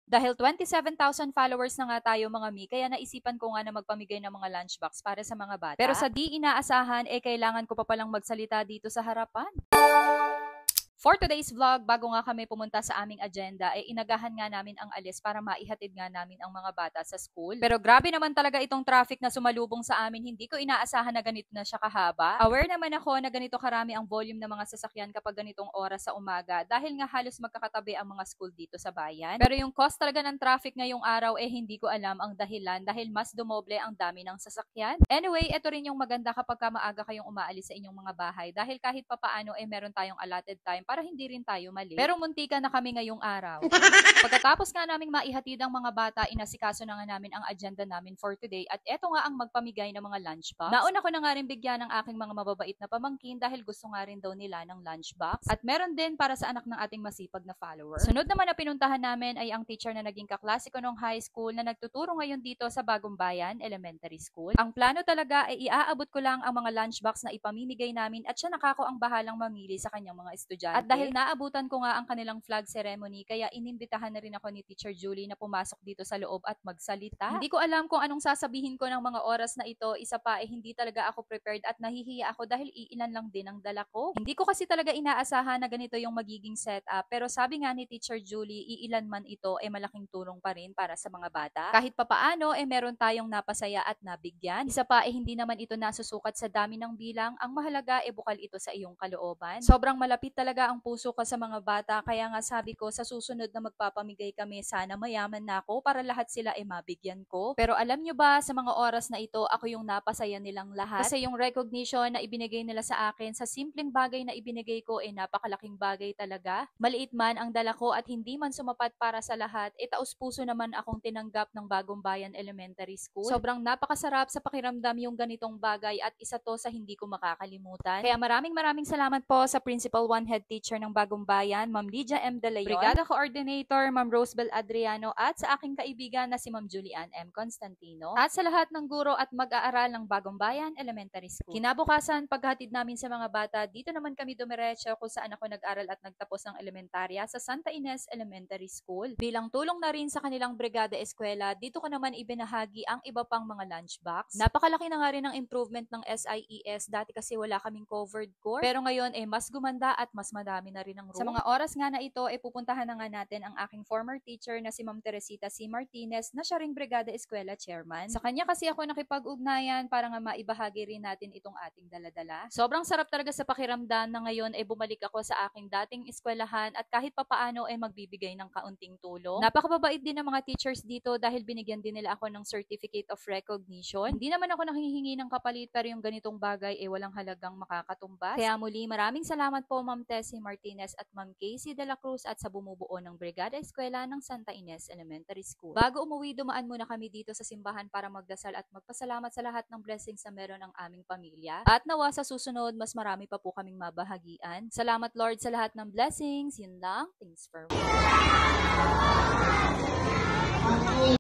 Dahil 27,000 followers na nga tayo mga mi, kaya naisipan ko nga na magpamigay ng mga lunchbox para sa mga bata. Pero sa di inaasahan, kailangan ko pa palang magsalita dito sa harapan. For today's vlog, bago nga kami pumunta sa aming agenda, inagahan nga namin ang alis para maihatid nga namin ang mga bata sa school. Pero grabe naman talaga itong traffic na sumalubong sa amin. Hindi ko inaasahan na ganito na siya kahaba. Aware naman ako na ganito karami ang volume ng mga sasakyan kapag ganitong oras sa umaga dahil nga halos magkakatabi ang mga school dito sa bayan. Pero yung cost talaga ng traffic ngayong araw hindi ko alam ang dahilan dahil mas dumoble ang dami ng sasakyan. Anyway, ito rin yung maganda kapag maaga kayong umaalis sa inyong mga bahay dahil kahit papaano meron tayong allotted time para hindi rin tayo mali. Pero muntika na kami ngayong araw. Pagkatapos nga naming maihatid ang mga bata, inasikaso na nga namin ang agenda namin for today at eto nga ang magpamigay ng mga lunchbox. Nauna ko na nga rin bigyan ng aking mga mababait na pamangkin dahil gusto nga rin daw nila ng lunchbox. At meron din para sa anak ng ating masipag na follower. Sunod naman na pinuntahan namin ay ang teacher na naging kaklase ko nung high school na nagtuturo ngayon dito sa Bagong Bayan Elementary School. Ang plano talaga ay iaabot ko lang ang mga lunchbox na ipamimigay namin at siya nakako ang bahalang mamili sa kanyang mga estudyante. At dahil naabutan ko nga ang kanilang flag ceremony, kaya inimbitahan na rin ako ni Teacher Julie na pumasok dito sa loob at magsalita. Hindi ko alam kung anong sasabihin ko ng mga oras na ito. Isa pa hindi talaga ako prepared at nahihiya ako dahil iilan lang din ang dala ko. Hindi ko kasi talaga inaasahan na ganito yung magiging setup. Pero sabi nga ni Teacher Julie, iilan man ito malaking tulong pa rin para sa mga bata. Kahit papaano meron tayong napasaya at nabigyan. Isa pa hindi naman ito nasusukat sa dami ng bilang. Ang mahalaga bukal ito sa iyong kalooban. Sobrang malapit talaga ang puso ko sa mga bata, kaya nga sabi ko sa susunod na magpapamigay kami, sana mayaman na ako para lahat sila mabigyan ko. Pero alam nyo ba, sa mga oras na ito, ako yung napasaya nilang lahat. Kasi yung recognition na ibinigay nila sa akin, sa simpleng bagay na ibinigay ko, napakalaking bagay talaga. Maliit man ang dala ko at hindi man sumapat para sa lahat, taos puso naman akong tinanggap ng Bagong Bayan Elementary School. Sobrang napakasarap sa pakiramdam yung ganitong bagay at isa to sa hindi ko makakalimutan. Kaya maraming salamat po sa Principal 1 Head Teacher ng Bagong Bayan, Ma'am Lydia M. De Leon, Brigada Coordinator, Ma'am Rosebel Adriano, at sa aking kaibigan na si Ma'am Julian M. Constantino, at sa lahat ng guro at mag-aaral ng Bagong Bayan Elementary School. Kinabukasan, paghatid namin sa mga bata, dito naman kami dumiretso kung saan ako nag-aral at nagtapos ng elementarya sa Santa Ines Elementary School. Bilang tulong na rin sa kanilang Brigada Eskwela, dito ko naman ibinahagi ang iba pang mga lunchbox. Napakalaki na nga rin ang improvement ng SIES. Dati kasi wala kaming covered court, pero ngayon mas gumanda at mas madami na rin ang room. Sa mga oras nga na ito, pupuntahan na nga natin ang aking former teacher na si Ma'am Teresita C. Martinez na siya ring Brigada Eskwela Chairman. Sa kanya kasi ako nakipag-ugnayan para nga maibahagi rin natin itong ating daladala. Sobrang sarap talaga sa pakiramdam na ngayon bumalik ako sa aking dating eskwelahan at kahit papaano magbibigay ng kaunting tulong. Napakababait din ng mga teachers dito dahil binigyan din nila ako ng Certificate of Recognition. Hindi naman ako nanghihingi ng kapalit pero yung ganitong bagay walang halagang makakatumbas. Kaya muli maraming salamat po Ma'am Tessie Martinez at Ma'am Casey De La Cruz at sa bumubuo ng Brigada Eskwela ng Santa Ines Elementary School. Bago umuwi, dumaan muna kami dito sa simbahan para magdasal at magpasalamat sa lahat ng blessings na meron ng aming pamilya. At nawa sa susunod, mas marami pa po kaming mabahagian. Salamat Lord sa lahat ng blessings. Yun lang. Thanks for watching.